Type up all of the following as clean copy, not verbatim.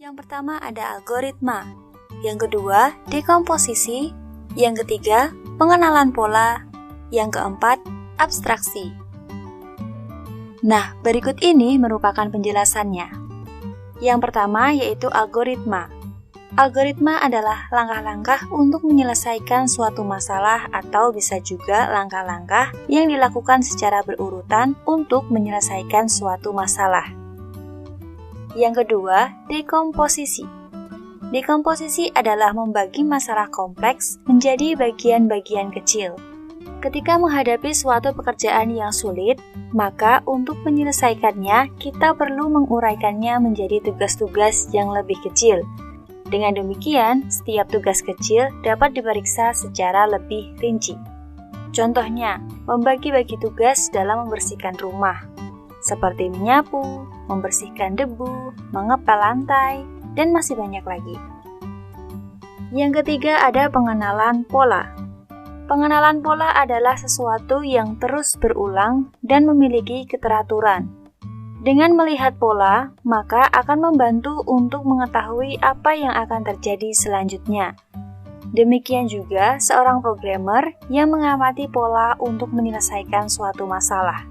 Yang pertama ada algoritma, yang kedua dekomposisi, yang ketiga pengenalan pola, yang keempat abstraksi. Nah, berikut ini merupakan penjelasannya. Yang pertama yaitu algoritma. Algoritma adalah langkah-langkah untuk menyelesaikan suatu masalah atau bisa juga langkah-langkah yang dilakukan secara berurutan untuk menyelesaikan suatu masalah. Yang kedua, dekomposisi. Dekomposisi adalah membagi masalah kompleks menjadi bagian-bagian kecil. Ketika menghadapi suatu pekerjaan yang sulit, maka untuk menyelesaikannya kita perlu menguraikannya menjadi tugas-tugas yang lebih kecil. Dengan demikian, setiap tugas kecil dapat diperiksa secara lebih rinci. Contohnya, membagi-bagi tugas dalam membersihkan rumah, seperti menyapu, membersihkan debu, mengepel lantai, dan masih banyak lagi. Yang ketiga ada pengenalan pola. Pengenalan pola adalah sesuatu yang terus berulang dan memiliki keteraturan. Dengan melihat pola, maka akan membantu untuk mengetahui apa yang akan terjadi selanjutnya. Demikian juga seorang programmer yang mengamati pola untuk menyelesaikan suatu masalah.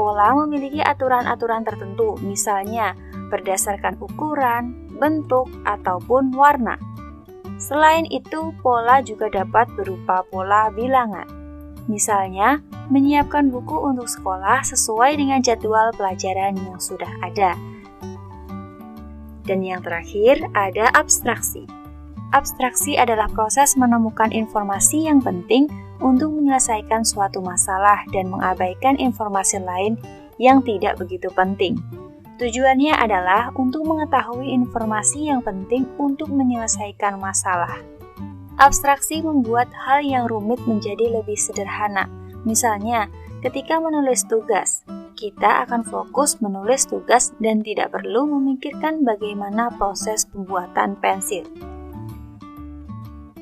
Pola memiliki aturan-aturan tertentu, misalnya berdasarkan ukuran, bentuk, ataupun warna. Selain itu, pola juga dapat berupa pola bilangan. Misalnya, menyiapkan buku untuk sekolah sesuai dengan jadwal pelajaran yang sudah ada. Dan yang terakhir, ada abstraksi. Abstraksi adalah proses menemukan informasi yang penting untuk menyelesaikan suatu masalah dan mengabaikan informasi lain yang tidak begitu penting. Tujuannya adalah untuk mengetahui informasi yang penting untuk menyelesaikan masalah. Abstraksi membuat hal yang rumit menjadi lebih sederhana. Misalnya, ketika menulis tugas, kita akan fokus menulis tugas dan tidak perlu memikirkan bagaimana proses pembuatan pensil.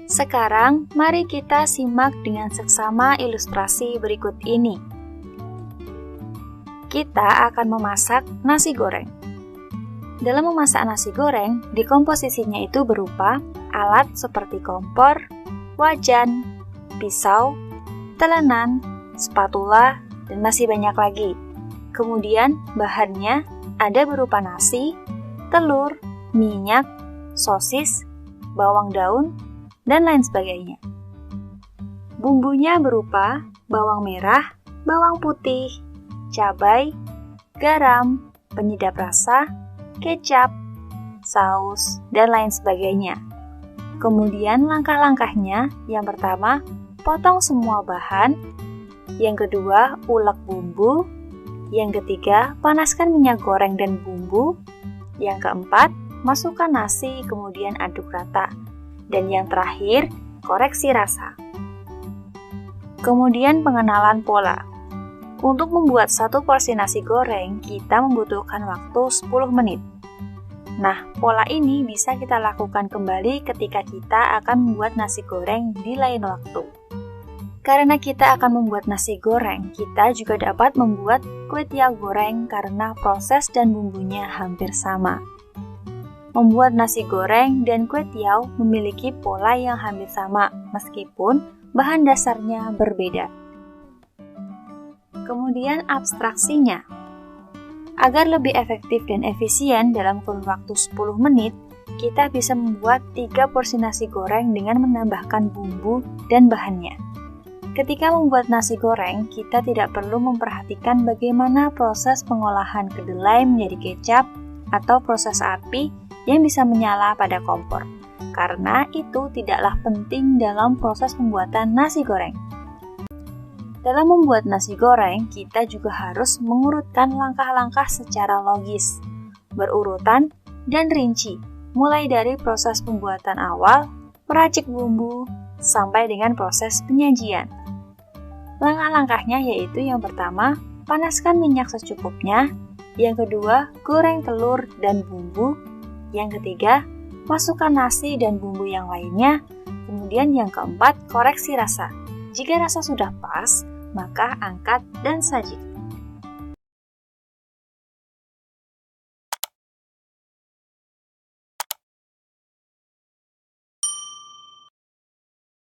Sekarang, mari kita simak dengan seksama ilustrasi berikut ini. Kita akan memasak nasi goreng. Dalam memasak nasi goreng, dekomposisinya itu berupa alat seperti kompor, wajan, pisau, telenan, spatula, dan masih banyak lagi. Kemudian, bahannya ada berupa nasi, telur, minyak, sosis, bawang daun, dan lain sebagainya. Bumbunya berupa bawang merah, bawang putih, cabai, garam, penyedap rasa, kecap, saus, dan lain sebagainya. Kemudian langkah-langkahnya, yang pertama, potong semua bahan, yang kedua, ulek bumbu, yang ketiga, panaskan minyak goreng dan bumbu, yang keempat, masukkan nasi, kemudian aduk rata, dan yang terakhir, koreksi rasa. Kemudian pengenalan pola. Untuk membuat satu porsi nasi goreng, kita membutuhkan waktu 10 menit. Nah, pola ini bisa kita lakukan kembali ketika kita akan membuat nasi goreng di lain waktu. Karena kita akan membuat nasi goreng, kita juga dapat membuat kue tiaw goreng karena proses dan bumbunya hampir sama. Membuat nasi goreng dan kue tiaw memiliki pola yang hampir sama, meskipun bahan dasarnya berbeda. Kemudian abstraksinya. Agar lebih efektif dan efisien dalam kurun waktu 10 menit, kita bisa membuat 3 porsi nasi goreng dengan menambahkan bumbu dan bahannya. Ketika membuat nasi goreng, kita tidak perlu memperhatikan bagaimana proses pengolahan kedelai menjadi kecap atau proses api yang bisa menyala pada kompor, karena itu tidaklah penting dalam proses pembuatan nasi goreng. Dalam membuat nasi goreng, kita juga harus mengurutkan langkah-langkah secara logis, berurutan, dan rinci, mulai dari proses pembuatan awal, meracik bumbu, sampai dengan proses penyajian. Langkah-langkahnya yaitu yang pertama, panaskan minyak secukupnya, yang kedua, goreng telur dan bumbu, yang ketiga, masukkan nasi dan bumbu yang lainnya, kemudian yang keempat, koreksi rasa. Jika rasa sudah pas, maka angkat dan sajikan.